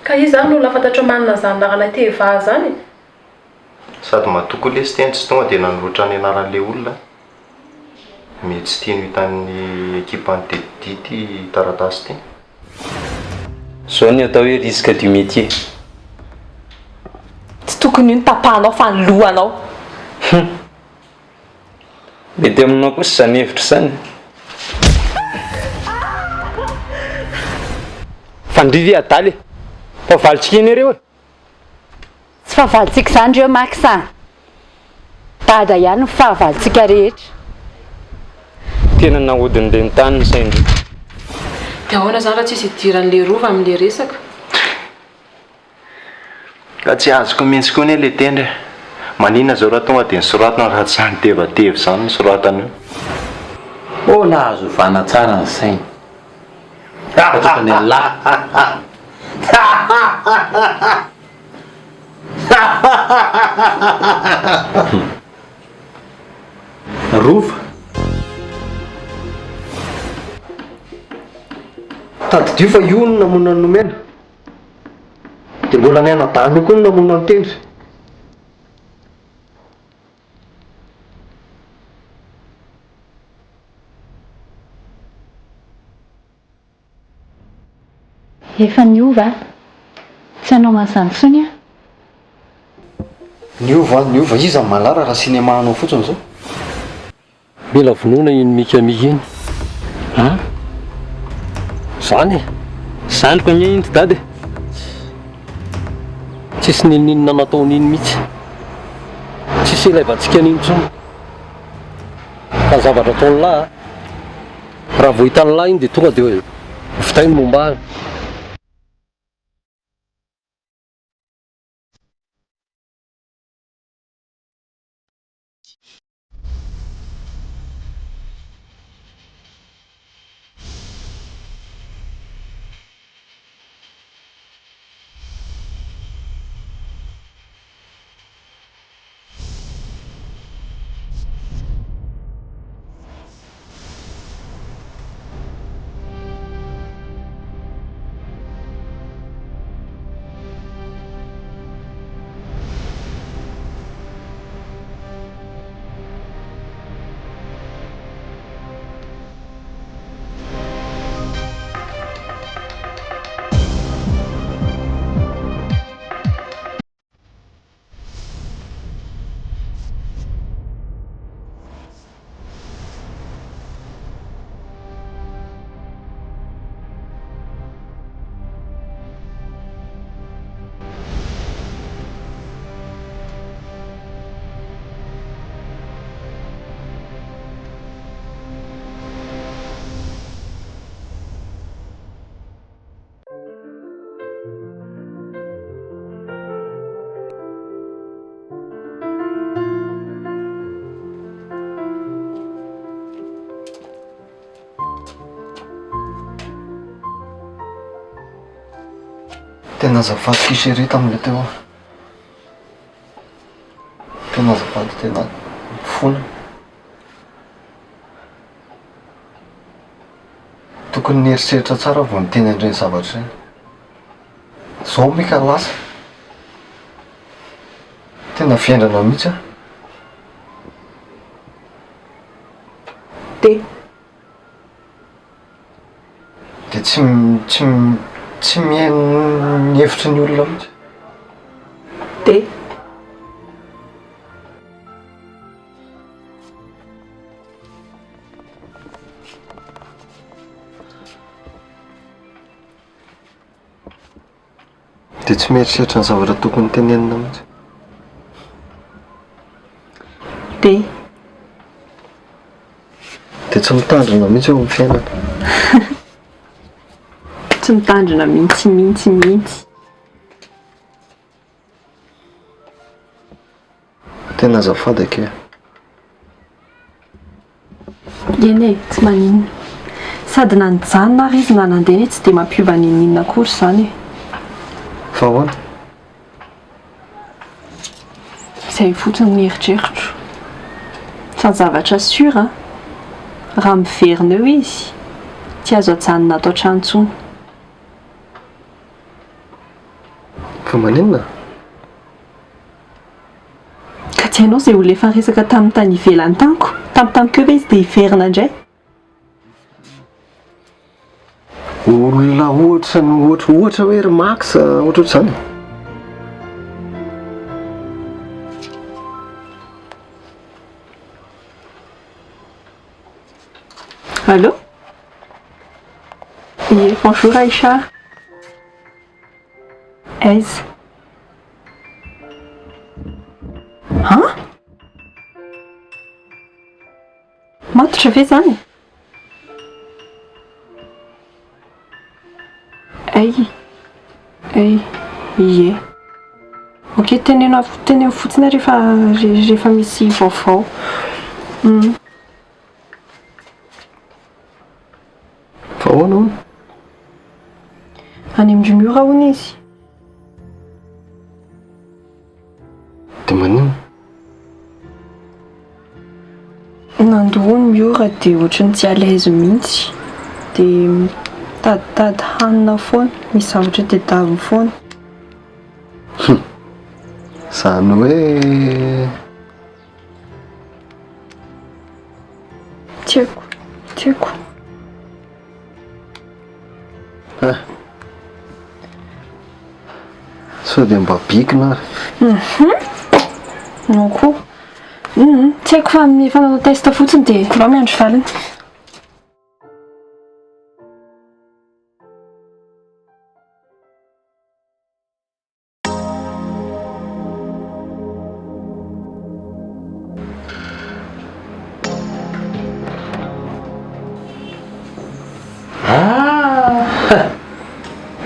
Ka izy zany no lafantatra manana zany larana teva zany. Sady matoko lesy teny tsy tonga dia nanolotra ny anaran'ilay olona. Mety tsy tiany hitan'ny équipe dity taratasy ty. Zao ny atao hoe risque du métier. Tsy tokony io ny tapahanao fa ny lohanao. Mety aminao kosa zany hevitra zany. Fandriry adaly fa valitsika eny ireo. Tsy fahavalitsika izany ireo makisa. Dada ihany ny fahavalitsika rehetra. Tena nahodin'ireny tany ny saindry. Dia ahoana zany raha tsisy idiran'ilay rova amin'ilay resaka? Ka tsy azoko mihitsy koa ny ilay tendre. Maninona zao raha tonga dia nisoratana raha tsy zany tevatevy zany nisoratana io. Mbola azo vana tsara ny sainy. Tokony Allah. Rova. Tadidio fa io no namonana nomena. Dia mbola ny anadahany koa no namonana ny tendry. Efa niova. Tsy hanao mazany fotsiny a. Niova izy amin'ny malara raha sinema anao fotsiny zao. Mila vonoina iny mikamika iny. Ha? Zany e. Zandriko ania iny dady. Tsisy ninina nataon'iny mihitsy. Tsisy ilaivantsika an'iny intsony. Fa zavatra ataony lahy. Raha vao hitan'ny lahy iny dia tonga dia vitainy momba azy. Tena azafady kiseri tamin'ilay teo. Tena azafady tena fona. Tokony nieritreritra tsara vao niteny andreny zavatra ireny. Zao mika lasa. Tena fiandrana mihitsy a. Dia tsy mihaino ny hevitry ny olona mihitsy. Dia tsy mieritreritra ny zavatra tokony tenenina mihitsy. Dia tsy mitandrina mihitsy eo amin'ny fiainana. Tsy mitandrina mihitsy. Tena azafady ake. Eny e, tsy maninona. Sady na nijanona ary izy na nandeha tsy dia mampiova ninina akory izany e. Fa ahoana? Izay fotsiny ny eritreritro. Fa zavatra sura, raha miverina eo izy, tsy azo ajanona atao tranontsony. Fa maninona? Ka tsy hainao izay olona efa resaka tamin'ny tany ivelany taniko. Tamiko ve izy dia hiverina indray? Olona ohatra hoe ry Max ohatr'izany. Allô? Oui, bonjour Aïcha. Aise. Hein? Matotra ve zany? Ie. Ok, teneno fotsiny rehefa misy vaovao. Fa ahoana hono? Any Andrimiora hono izy. Dia maninona? Nandohony miora dia ohatrany tsy à l'aise mihitsy. Dia mitaditady hanina foana, misy zavatra tedaviny foana. Zany hoe Tsy haiko. sao dia mba bikina ary. No koa. Tsy haiko fa efa nanao test fotsiny dia mba miandry valiny.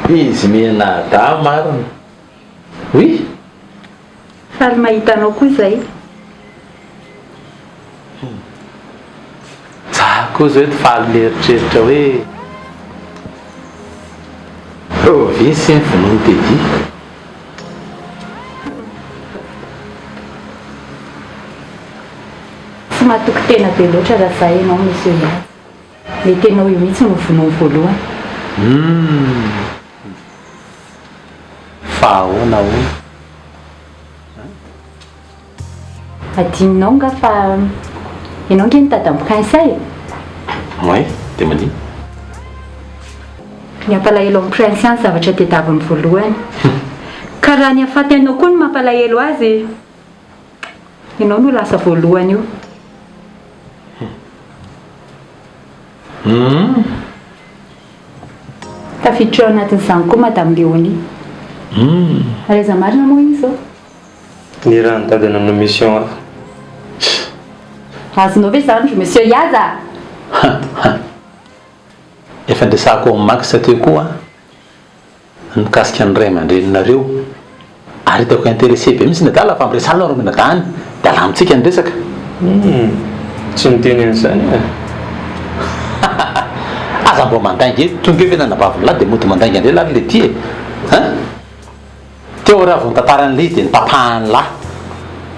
Izy mianada marina. Oui. Faly mahita anao koa izay. Za koa zao eto faly mieritreritra hoe provinsy ny vonoiny dedi. Tsy mahatoky tena be loatra raha izay ianao monsieur Yazy. Mety ianao io mihitsy no vonoiny voalohany. Fa ahoana hono? Adininao nga fa ianao nge nitady ampikansay. Ouais, dia manino? Ny ampalahelo amin'ny prince any zavatra tedaviny voalohany. Ka raha ny ahafaty anao koa no mampalahelo azy, ianao no lasa voalohany io. Tafiditra ao anatin'izany koa madame Léonie. Raiza marina moa iny izao? Ny raha nitadina amin'ny mission hafa. Azonao ve zany monsieur Yaza? Efa ndresako amin'ny Max teo koa mikasika ny ray aman-dreninareo ary hitako intéressé be mihitsy nadala fa miresalina reo minadany dia alamitsika ny resaka. Tsy niteny an'izany aza mbo mandainga e tonga hoe nanabavy lahy dia mody mandainga indray lahy le ty e. Teo raha vao nitantara an'ilay dia nitapahany lahy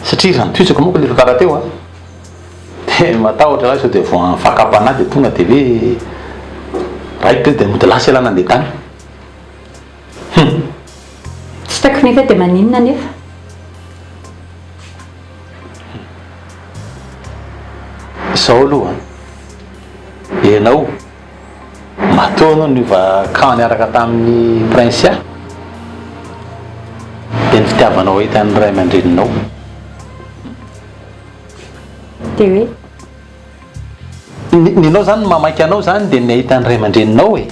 satria raha nitoisako moa ka lefa karaha teo dia matahotra lahy sao dia vao fakapanahy dia tonga dia hoe raika dia mody lasa ialana andeha tany. Tsy taiko nefa dia maninona nefa? Izao aloha ianao matoa anao niova ka niaraka tamin'ny prince dia ny fitiavanao hitan'ny ray aman-dreninao. Dia hoe ninao zany mamaky anao zany dia nahita ny ray aman-dreninao e,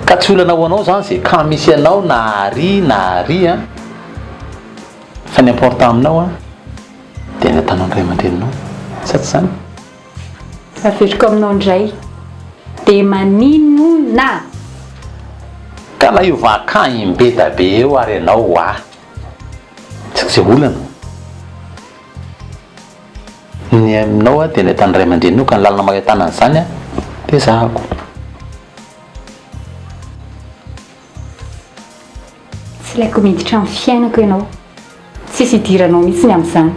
ka tsy olanao anao zany zay ka misy anao na ary fa ny important aminao dia natanao ny ray aman-dreninao sa tsy zany? averiko aminao indray dia maninona? Ka na io vakany beda be eo ary ianao tsy zay olana ny aminao dia nahitany ray aman-dreninao ka ny lalana mahitana an'izany dia zahako. Tsy laiko miditra amin'ny fiainako ianao, tsisy idiranao mihitsy ny amin'izany.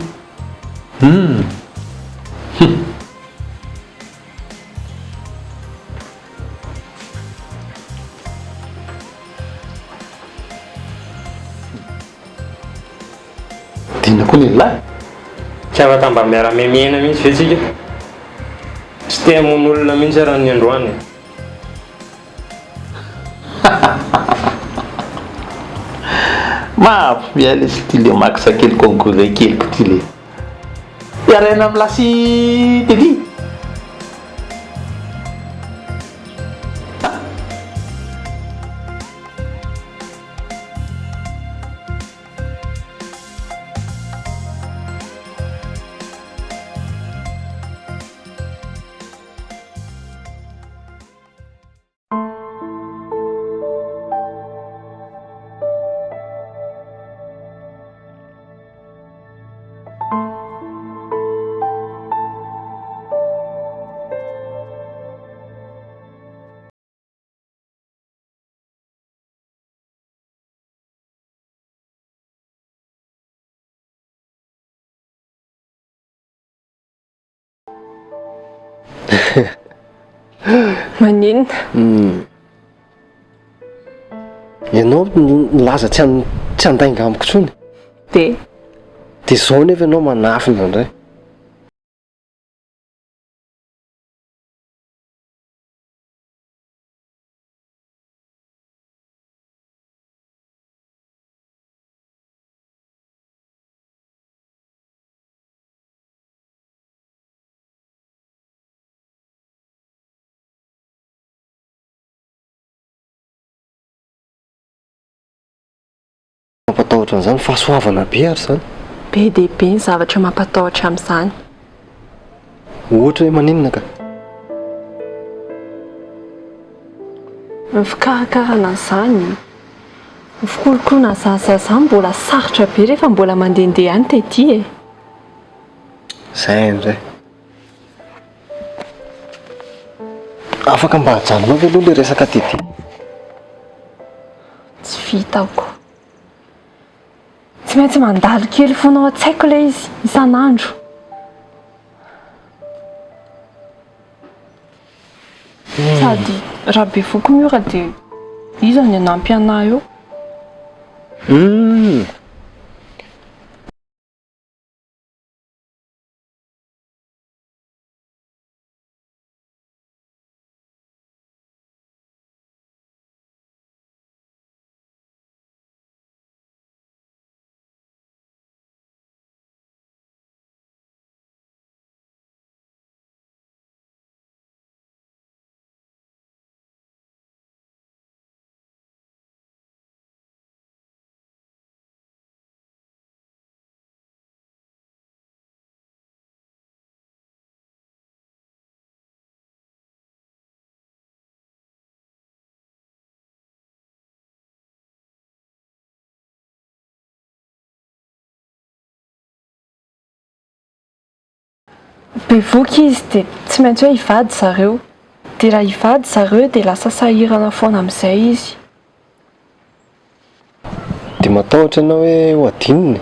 dinina koa lehilahy. Tsy afaka mba miara-miaina mihitsy ve tsika? Tsy te hamono olona mihitsy raha ny androany. Mampiala izy ty le makisa kely kongola keliko ty le iaraina amin'ny lasy teli. Maninona? Ianao nilaza tsy handainga amiko intsony. Dia Izao nefa ianao manafina indray. Mampatahotra an'izany fahasoavana be ary izany. be dia be ny zavatra mampatahotra amin'izany. Ohatra hoe maninona ka? Ny fikarakarana an'izany, ny fikolokoloana zany mbola sarotra be rehefa mbola mandehandeha ihany tetỳ e. Izay indray. Afaka mba hajanonao ve aloha le resaka tetỳ? Tsy vitako. Tsy maintsy mandalo kely foana ao an-tsaiko ilay izy isan'andro. Sady raha be foko miora dia iza ny hanampy anahy eo. Bevoky izy dia tsy maintsy hoe hivady zareo. Dia raha hivady zareo dia lasa sahirana foana amin'izay izy. Dia matahotra ianao hoe ho adininy.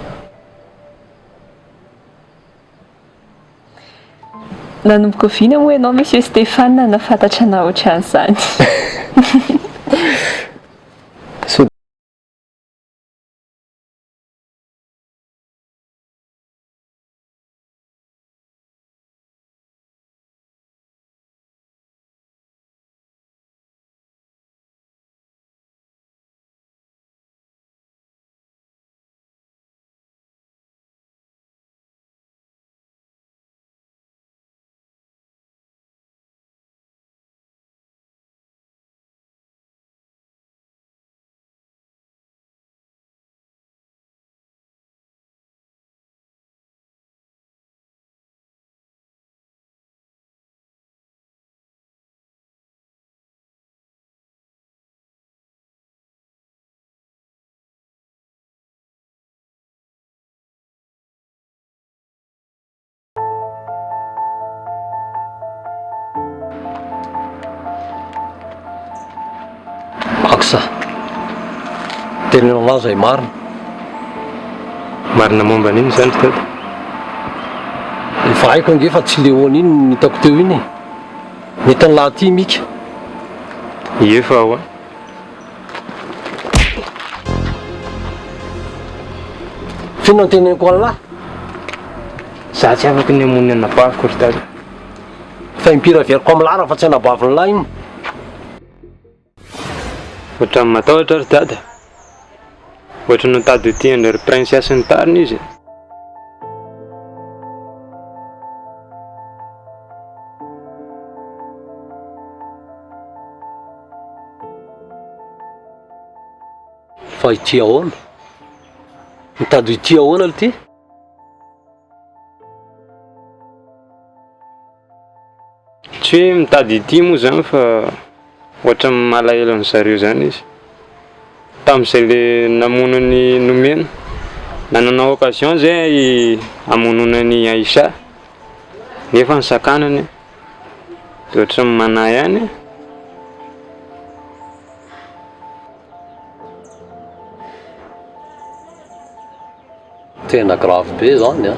Nanomboka oviana moa ianao Monsieur Stéphane nahafantatra anao ohatran'izany. Aksa, teninao izay marina. Marina momba an'iny izany ry dada? Efa haiko ange fa tsy lehoany iny no hitako teo iny e. Mety ny lahaty mika. Efa ao a. Fino no teneniko an'lahy Za tsy afaka ny amony anabaviko ry dada. fa impira veriko amin'ny lahy raha fa tsy anabaviny lahy iny. Ohatran'ny matahotra ry dada. Ohatran'ny nitady ho tia ry princesse ny tariny izy. Fa ity ahoana? Mitady ity ahoana le ty? Tsy hoe mitady ity moa zany fa ohatran'ny malahelo ny zareo zany izy. Tamin'izay le namonony nomena, nanana occasion zay hamononany Aïcha nefa ny sakanany dia ohatran'ny manahy ihany. Tena grave be zany a.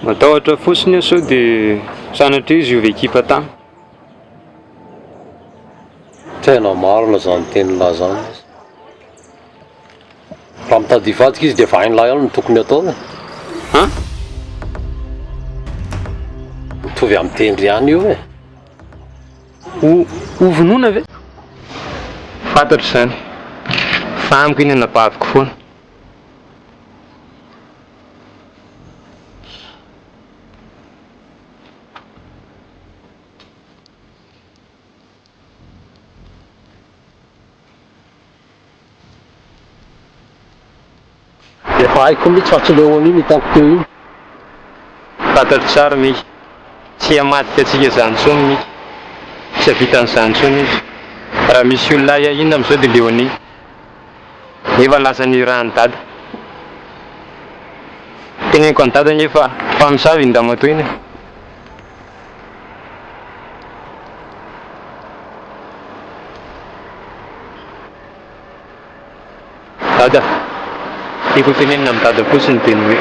Matahotra fotsiny sao dia sanatria izy io ekipa tany. Tena marina zany tenin'lahy zany. Raha mitady hivadika izy dia vain'lahy ihany no tokony atao. Han? Mitovy amin'ny tendry ihany io e. Ho vonoina ve? Fantatro zany. Fa amiko iny anabaviko foana. Efa haiko mihitsy fa tsy leo an'iny hitanko teo iny. Fantatro tsara miky. Tsy hamadika antsika zany intsony miky. Tsy havitan'izany intsony izy. Raha misy olona ina amin'izao dia leo an'iny. Nefa lasa ny rahan'ny dada. Teneniko any dada nefa mpamosavy ny ndamatoa iny. Dada, tiako tenenina amin'ny dada fotsiny teny hoe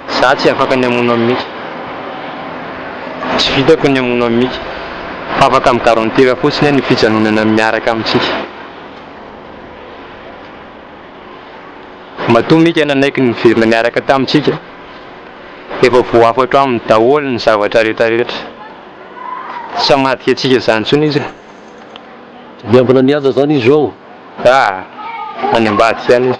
za tsy afaka ny hamono amin'ny miky. Tsy vitako ny hamono amin'ny miky. Fa afaka migarantira fotsiny ny fijanonana miaraka amintsika. Matoa miky ananaiky ny velona niaraka tamintsika. Efa voafatra amin'ny daholo ny zavatra rehetrarehetra. Tsy hamadika antsika zany intsony izy. Miambina nihaja zany izy ao. Any ambadika any izy.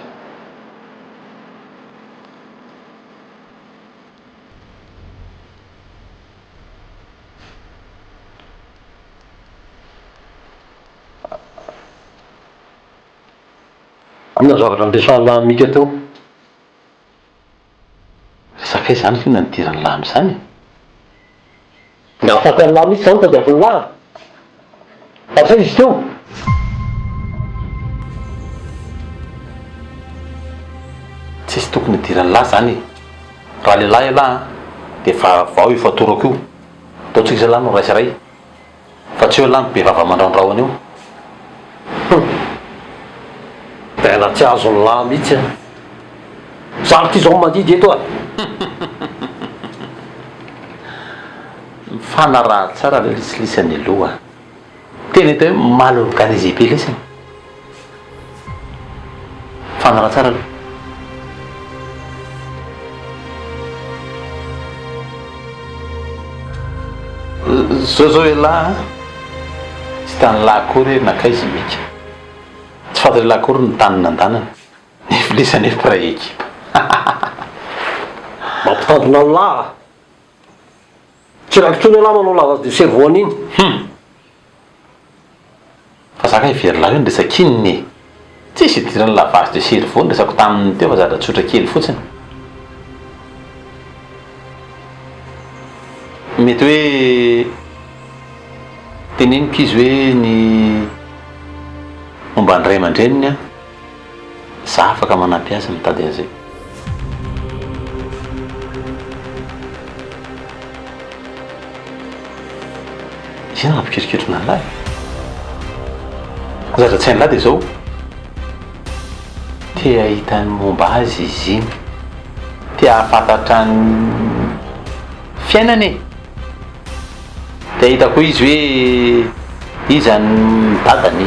Amina zavatra nidresahany lahy mika teo. Resaka zany fina nidirany lahy zany. Nahafaty any lahy mihitsy zany tadiavin'ny lahy. Asa izy teo. Tsisy tokony hidirany lahy zany. Raha le lahy lahy dia fa vao ifatorako io. Ataontsika izay lahy no raisiray. Fa tsy hoe lahy be vava mandrandrahona io. Tena tsy azony lahy mihitsy. Zany ty zao mandidy eto a. Mifanaraha tsara le lisilisany aloha. Tena hita hoe mal organisé be lesany. Mifanaraha tsara aloha. Zao hoe lahy tsy tany lahy akory nakaizy mika. Tsy fantatra lahy akory ny tany nandanana. Nifilisany hoe mpiray ekipa. Mampitandrona ny lahy. Tsy raikitsony lahy manao lavage de cerveau an'iny. Fa zaka hivery lahy io ny resaka inny. Tsisy hidirany lavage de cerveau ny resako taminy teo fa zatra tsotra kely fotsiny. Mety hoe teneniko izy hoe ny momba ny ray aman-dreniny a, za afaka manampy azy mitady an'izay. Izy ina mampikirikitrona ny lahy. Zatra tsy hainy lahy dia zao te ahita ny momba azy izy iny, te ahafantatra ny fiainany e. Dia hitako izy hoe iza ny dadany,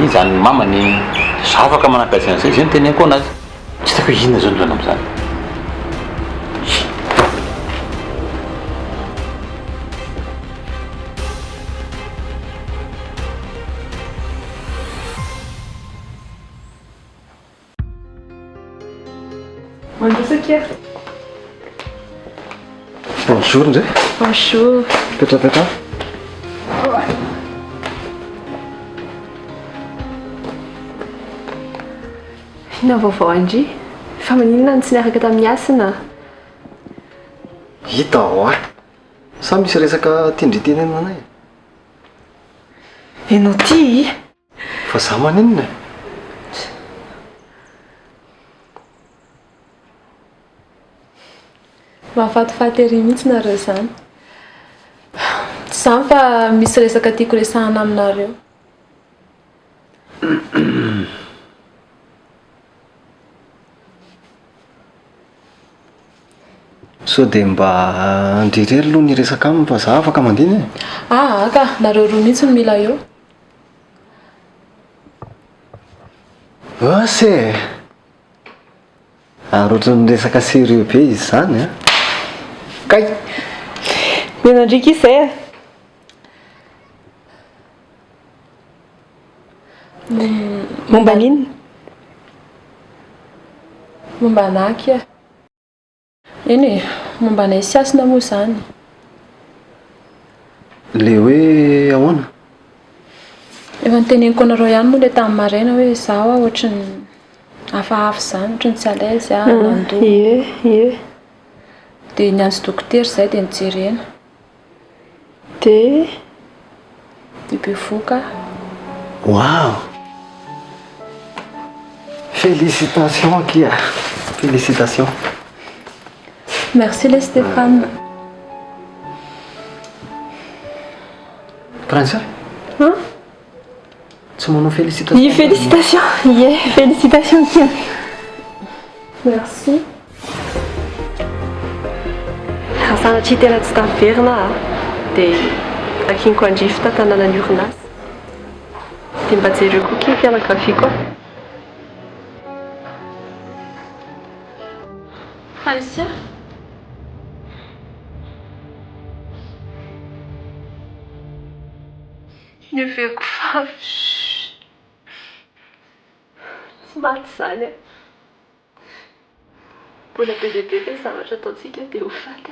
iza ny mamany, za afaka manampy azy an'izay, izay no teneniko anazy. Tsy hitako hoe inona zao no lana amin'izany. Mandosaka. Bonjour ndray. Bonjour. Petrapetra. Ina vaovao andry? Fa maninona tsy niaraka tamin'ny asana? Hita ao a. Sa misy resaka tindritenena anay? Ianao ty? Fa za maninona? Mahafatifaty ery mihitsy nareo zany. Tsy zany fa misy resaka tiako resahana aminareo. So dia mba andrirery aloha ny resaka aminy fa za afaka mandiny e. Aka, nareo roa mihitsy no mila eo. Ase! Ary ohatran'ny resaka sérieux be izy zany a. Kay! Mena ndrika izay e. Momba n'inona? Momba anaky e. Eny e, momba anay sy asina moa zany. Le hoe ahoana? Efa niteneniko anareo ihany moa le tamin'ny maraina hoe zaho ohatrany hafahafa zany, ohatrany tsy à l'aise nandoa. Ie. Dia niantso dokotera izay dia nijerena. Dia bevoka. Wow! Félicitations Kia! Félicitations! Merci les Stéphane. Prince? Hein? Tsy manao félicitations? Ie, félicitations. Ie, félicitations Kia. Merci. Raha sanatria tena tsy taverina dia akinko andrify tanànan'ny orinasa. Dia mba jereo koa Kia mpianakavia koa. Alicia? Neveko fa tsy maty izany e. Mbola be dia be ilay zavatra ataontsika dia ho faty.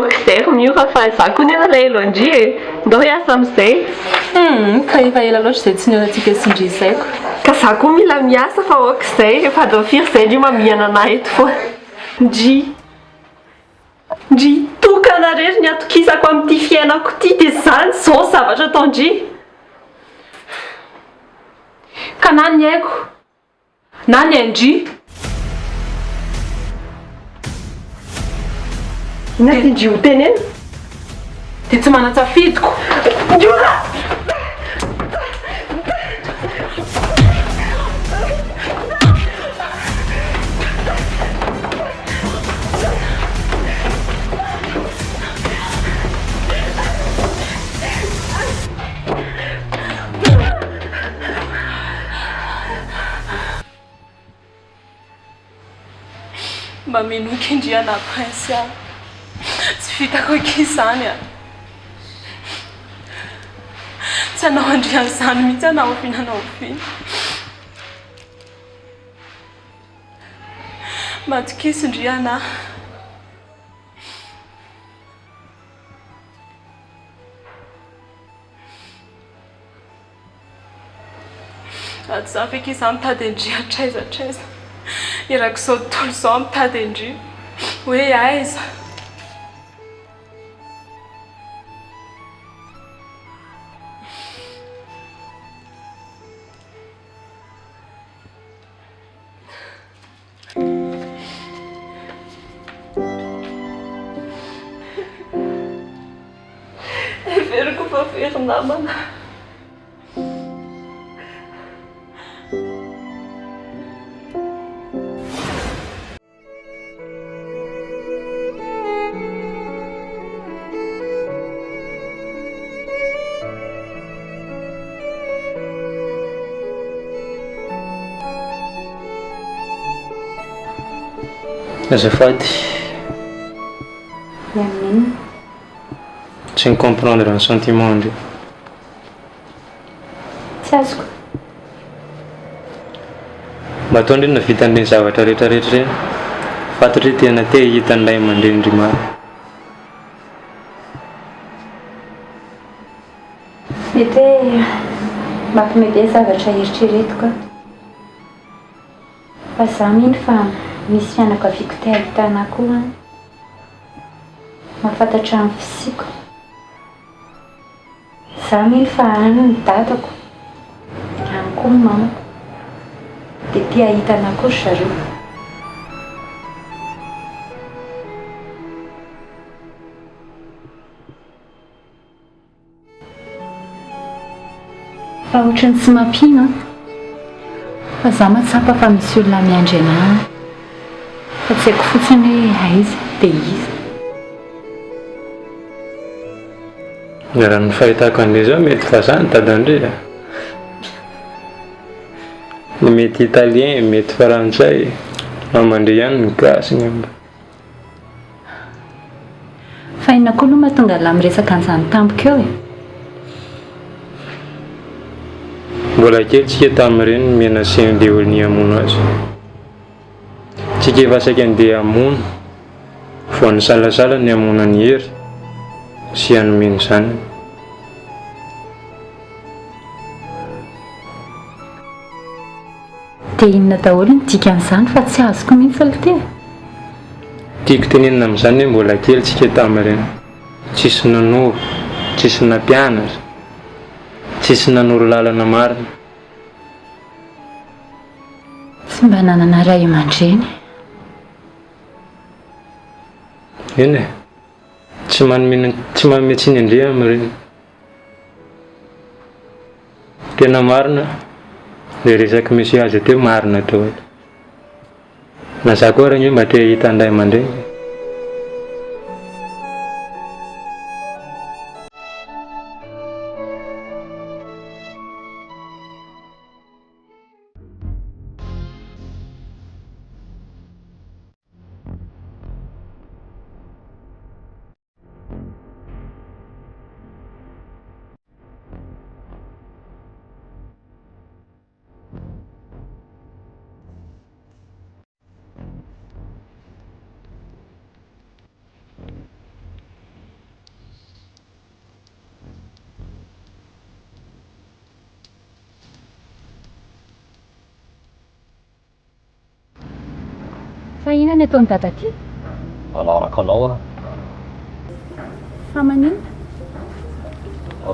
Izay miora fa za koa nena ilay elo andry e. Ndao hiasa amin'izay. Ka efa ela loatra izay tsy nihaonantsika sy indrizaiko. Ka za koa mila miasa fa ohatr'izay efa adao firy izay ndry mamihana anahy eto foana. Ndry tokana rery ny atokisako amin'ity fiainako ity dia izany izao zavatra atao ndry. Ka na ny haiko, na ny andry. Na ty ndry ho tenena? Dia tsy manan-tsafidiko. Ndroka! Mba menoky indriana prince aho. Tsy vitako eky izany a. Tsy hanao andrian'izany mihitsy anao ofinanao ofiana. Matokisy indriana. Ato za feky izy mitady andry atraiza. Irak'izao tontolo izao mitady andry. Hoe aiza? Everiko fa very namana. Azafady, Amin'inona? tsy comprendre ny sentiment ndre. Tsy azoko. Mba ataondre navita an'ireny zavatra rehetrarehetra ireny. Fantatra hoe tena te hita ny ray aman-dreny maro. Mety hoe mampimebe zavatra eritreretiko aho. Fa zaho mino fa misy fianakaviako te ahitana koa. Mahafantatra ny fisiako. Zaho mino fa any ny dadako, any koa ny mamako. Dia te ahitana koa zareo. Fa ohatrany tsy mampino fa zaho matsapa fa misy olona miandry anahy. Fa tsy haiko fotsiny hoe aiza dia iza. Raha ny fahitako an'ilay zao mety vazaha dadandre. Mety italien, mety farantsay, amandre ihany ny gasy ngamba. Fa inona koa aloha mahatonga lahy miresaka an'izany tampoka eo e? Mbola kely tsika tamin'ireny mianaseny ilay olona hiamono azy. Tsika efa saika andeha hamono, vao ny salasala ny hamono ny hery sy hanome ny zanany. Dia inona daholo ny dikan'izany fa tsy azoko mihitsy ilay teo. Tiako tenenina amin'izany hoe mbola kely tsika tamin'ireny. Tsisy nanova, tsisy nampianatra, tsisy nanoro lalana marina. Tsy mba nanana ray aman-dreny. Eny e, tsy manome tsiny andre amin'ireny. Tena marina ilay resaky misy azy teo marina daholo. Na za koa raha mba te hahita ny ray aman-dreny. Fa inona ny ataony dada aty? Alaraka anao Fa maninona?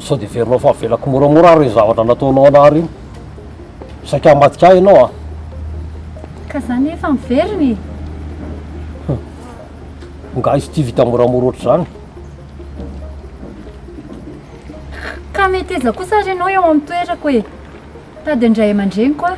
sao dia verinao fa avelako moramora ary zavatra nataonao anary iny. Saika matika ianao Ka zany efa miveriny. nga izy ty vita moramora ohatr'izany. Ka mety iza kosa ary ianao eo amin'ny toerako e. Tady indray aman-dreny koa.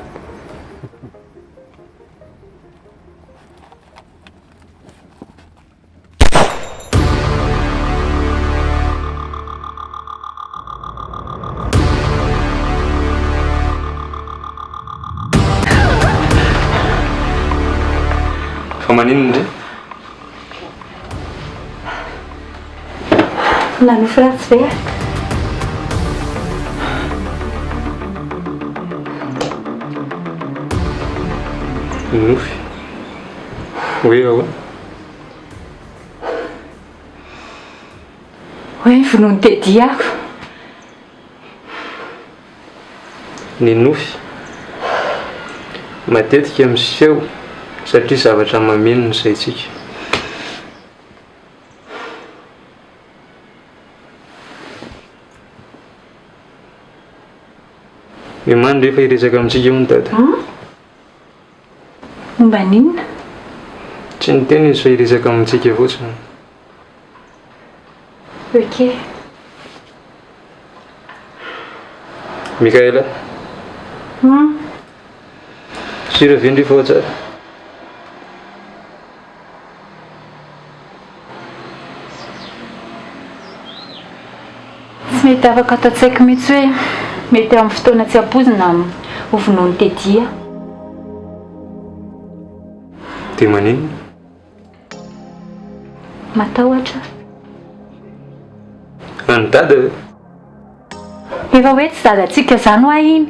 Fa maninona ndre? Nanofy ratsy ve? Nofy? Hoe ahoana? Hoe vonoiny tediako. Ny nofy matetika miseho satria zavatra maminona izay tsika. Mandry efa hiresaka amintsika eo ny dada. Momba ninona? Tsy ny tena izy fa hiresaka amintsika fotsiny. Ok. Mikaela. Sira vendry fa tsara. Tsy mety afaka atao tsaiko mihitsy hoe mety amin'ny fotoana tsy ampozina ho vonoiny tedia. Dia manino? Matahotra. Any dada Efa hoe tsy dadantsika izany ho ahy iny.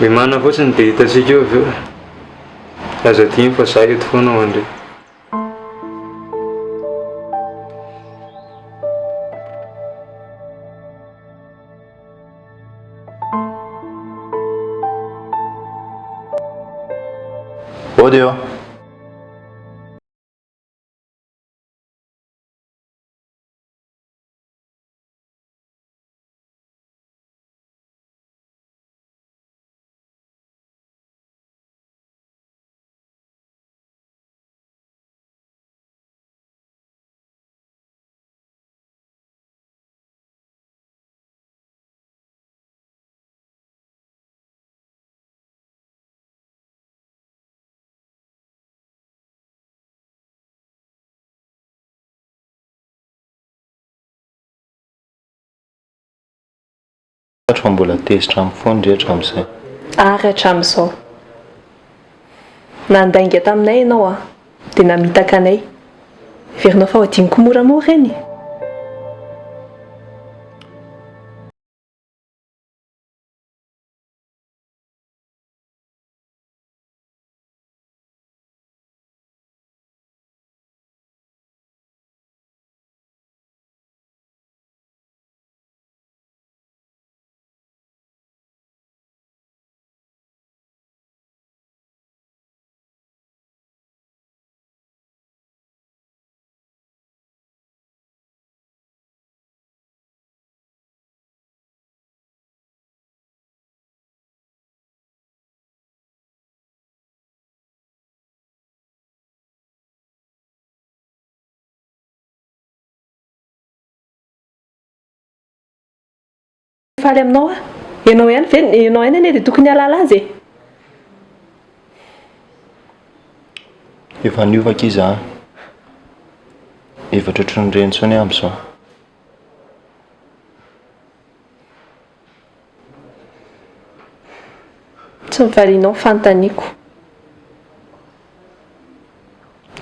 lemana fotsiny dia hitantsika eo avy eo. Laza dimy fa zaho eto foana ao andre. Ody eo. Fa mbola tezitra amin'ny foana rehetra amin'izay. Ary hatramin'izao. Nandainga taminay ianao a, dia namitaka anay. Verinao fa ho adiniko moramora eny. Faly aminao a, ianao ihany ve ianao ihany anie dia tokony halala azy e. Efa niovaka izy a. Efa trotro ny renitsony amin'izao. Tsy mivalianao fanontaniako.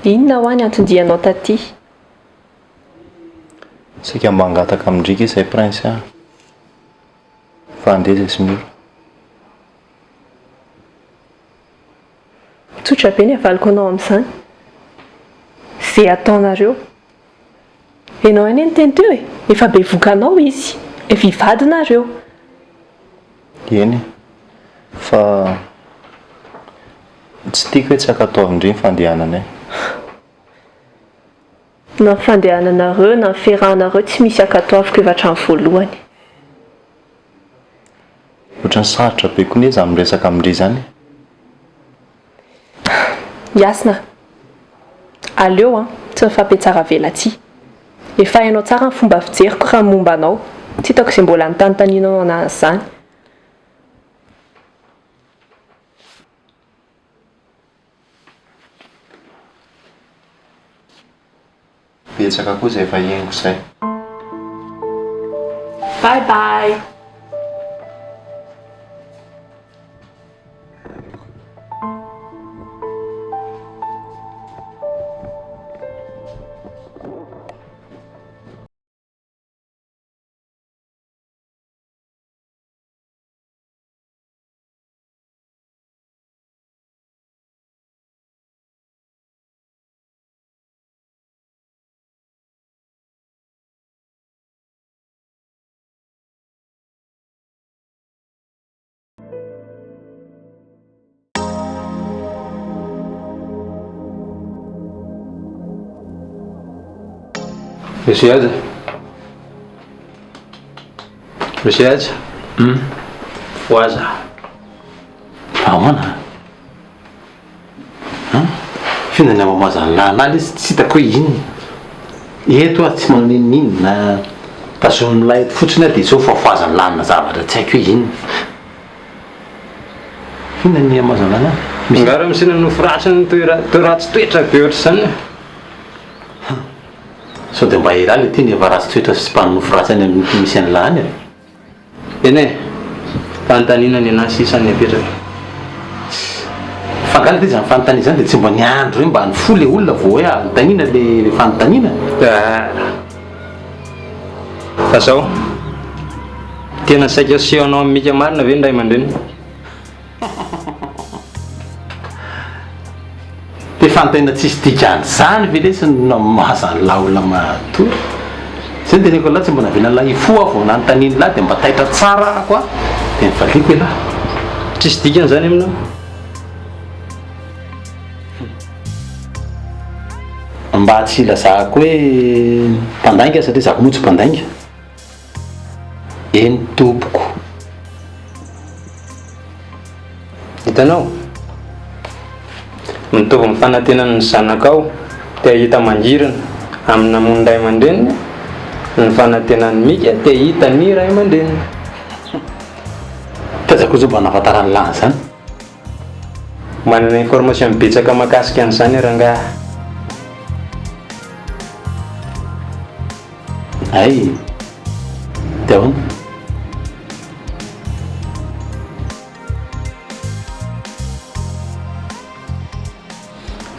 Inona ho any antondianao taty? Saika mba hangataka amindrika izay prince a. Fa andeza izy miro. Tsotra be ny havaliko anao amin'izany. Izay ataonareo. Ianao ihany ny teny teo e, efa be vokanao izy, efa hivadinareo. Eny. Fa tsy tiako hoe tsy ankataovindry ny fandehananay. Na ny fandehananareo na ny fiarahanareo tsy misy ankatoaviko efa hatramin'ny voalohany. Ohatran'ny sarotra be koa izy amin'ny resaka amindry izany. Iasina. Aleo a, tsy mifampiatsara velatsia. Efa hainao tsara ny fomba fijeriko raha momba anao. Tsy hitako izay mbola nitanontanianao an'izany. Betsaka koa izay efa henoko izay. Bye bye. Misy aza. Misy aza. Foaza. Ahoana? Fina ny amamazany lahin'ala izy tsy hitako hoe inona. Eto a tsy maninona na tazomilay fotsiny a dia izao fafoazany lanina zavatra tsy haiko hoe inona. Fina ny amazany lahin'ala. Ngara misina nofo ratsiny toy ratsy toetra be ohatr'izany. Sao dia mba ira ilay teny efa ratsy toetra sy mpanofo ratsy any amin'ny misy any lahany e. Eny e, fanontaniana ny anahy sisa ny apetraka. fangaly de zany fanontaniana zany de tsy mba niandro hoe mba ny fo le olona vao hoe anontaniana le fanontaniana. Fa zao tena saika sehanao amin'ny mika marina ve ndray aman-dreny? De fanontaniana tsisy dikany zany ve lesy na mahazany la olona matory zay de reko lahy tsy mba navena la ifo aho vao nanontaniany lahy de mba taitra tsara ahako a de mivaliako hoe lahy Tsisy dikany zany aminao? mba tsy ilazako hoe mpandainga satria zako moa tsy mpandainga. Eny tompoko. Hitanao? Mitovy amin'ny fanantenan'ny zanakao te hita mangirana amin'ny namono ray aman-dreniny, ny fanantenan'ny mika te hita ny ray aman-dreniny. Tazako zao mba nahafantarany lahy zany. Manana information betsaka mahakasika an'izany rangahy. Ay, de ahoana?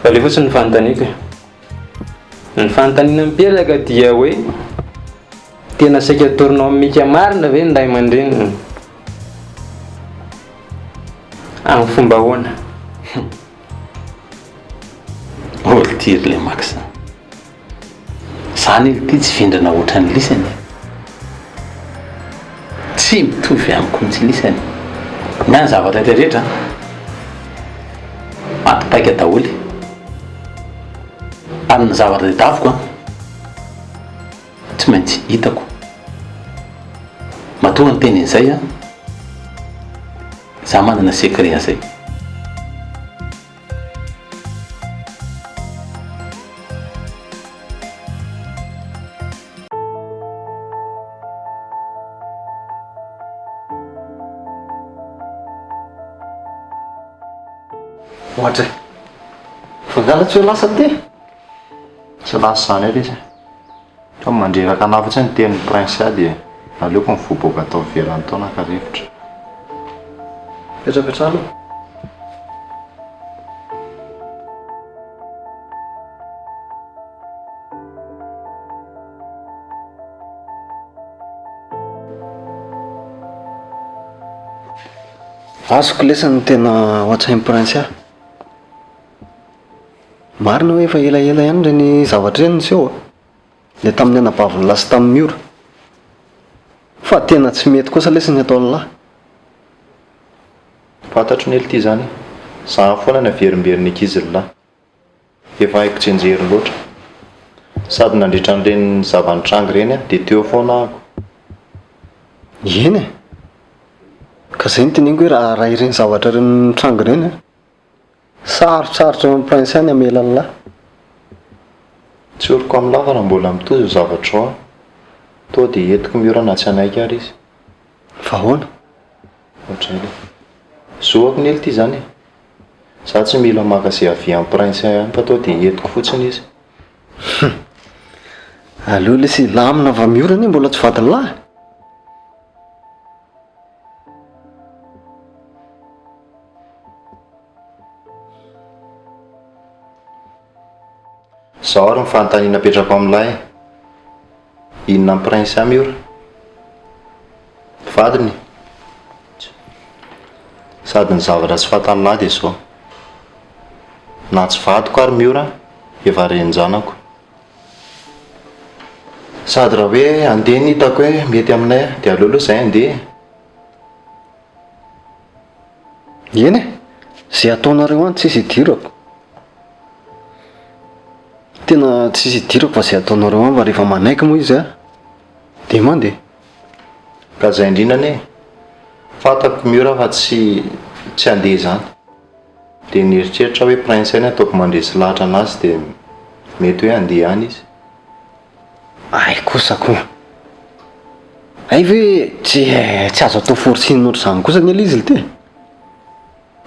Fa le fotsiny ny fanontaniako e. Ny fanontaniana mipelaka dia hoe tena saika torinao amin'ny mika marina ve ny ray aman-dreniny? Amin'ny fomba ahoana? Olo tiry le max zany ity tsy vindrana ohatran'ny lisany, tsy mitovy amiko mitsy lisany. Ny zavatra rehetra matipaika daholy ary ny zavatra tafiko tsy maintsy hitako. Matoa ny tenin'izay za manana secret zay. ohatra fangala tsy hoe lasa te Tsy lasa zany ary izy. Fa mandreraka anahy fotsiny ny tenin'ny prince dia aleoko mivoaboaka atao ivelany tao naka-rivotra. petrapetra aloha. Azoko lesany tena ohatsain'ny prince ahy. Marina hoe efa elaela ihany reny zavatra reny niseho le tamin'ny anabaviny lasa tamin'ny ora, fa tena tsy mety kosa lesany ataony lahy. Fantatro ny ely ity zany, za foana ny averimberiny ankizy lahy. Efa haiko tsenjery loatra. Sady nandritra n'ireny zavanitranga ireny dia teo foana ahako. Eny e, ka zay ny teneniko hoe raha ireny zavatra reny tranga ireny sarotsarotra amin'ny prince any hamela ny lahy. Tsy oriko amin'ny lahy fa raha mbola mitohy io zavatra ao to dia entiko miorana tsy anaiky ary izy. Fa ahoana? Ohatr'izay. Zoako ny ely ity zany. Za tsy mila maka izay avy amin'ny prince ihany fa to dia entiko fotsiny izy. Aleo lesy lamina va miorana mbola tsy vadiny lahy. Zaho ary mifanontaniana petrako amin'lahy. Inona ny prince miora? Vadiny. Sady ny zavatra tsy fantany lahy dia zao. Na tsy vadiko ary miora, efa renjanako. Sady raha hoe andeha ny hitako hoe mety aminay dia aleo aloha izay andeha. Eny e, zay ataonareo any tsisy idirako. Tena tsisy idirako fa zay ataonareo any fa rehefa manaiky moa izy dia mandeha. Ka izay indrinany e, fantako miora fa tsy andeha izany. Dia nieritreritra hoe prince any ataoko mandresy lahatra anazy dia mety hoe andeha any izy. Ay kosako. Ay ve tsy azo atao forcing ohatr'izany kosa ny izy te.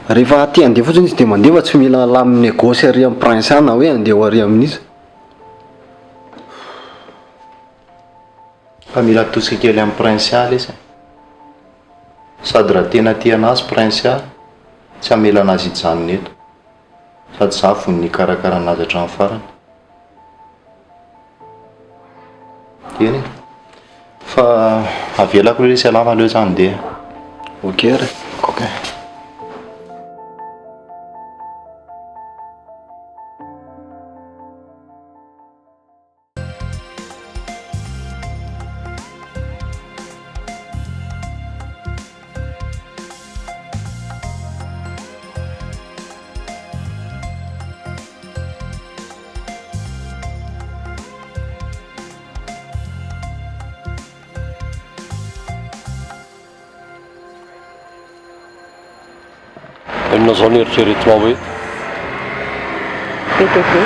Rehefa aty andeha fotsiny izy dia mandeha fa tsy mila lamin'ny négoce ary amin'ny prince any na hoe andeha ho ary amin'izy. Fa mila tosika kely amin'ny prince any izy. Sady raha tena tia anazy prince tsy hamela anazy hijanona eto. sady za fony nikarakara anazy hatramin'ny farany. Eny e, fa avelako le sy alava leo zany dia. Ok ray. Ok. Inona zao ny eritreretinao hoe bebe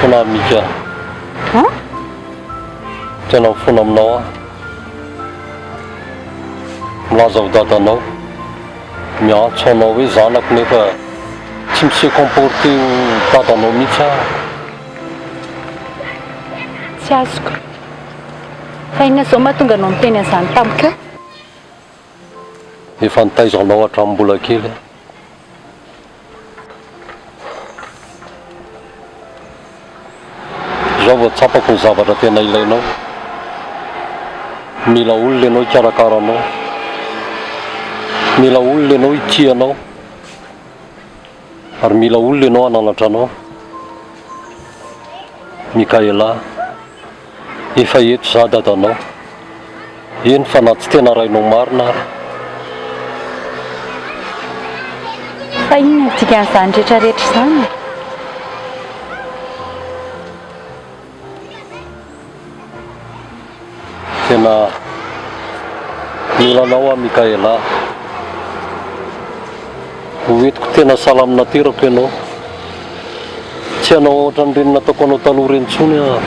fona mika tena mifona aminao aho, milaza ho dadanao, miantso anao hoe zanako nefa tsy misy comporté ho dadanao mihitsy aho. tsy azoko fa inona zao mahatonga anao miteny an'izany tamiko eo? Efa nitaizanao hatramin'ny mbola kely. Zao vao tsapako ny zavatra tena ilainao. Mila olona ianao hikarakaranao, mila olona ianao hitianao, ary mila olona ianao hananatra anao. Mikaela, efa eto za dadanao. Eny fa na tsy tena rainao marina ary. fa inona ny dikan'izany rehetrarehetra izany? Tena milanao aho Mikaela, hoentiko tena salamina terako ianao, tsy hanao ohatran'ireny nataoko anao taloha ireny intsony aho.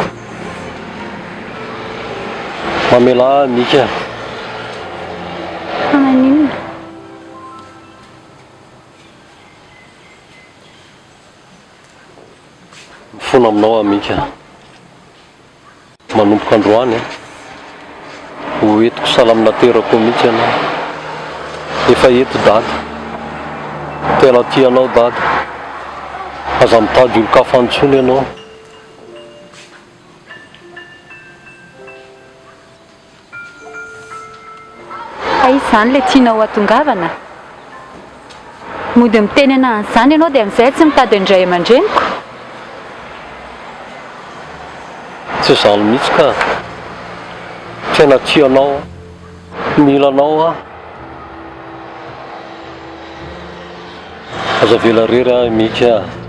Mamela ahy Mika. fa maninona? Mifona aminao aho Mika, manomboka androany hoentiko salamina terako mihitsy ianao. Efa eto dady, tena tianao dady, aza mitady olo-kafa antsony ianao. fa izy zany le tianao hatongavana? Mody miteny anahy an'izany ianao dia amin'izay tsy mitady andray aman-dreniko? Tsy izany mihitsy ka, tena tianao, milanao aho. Aza vela rery aho Mika.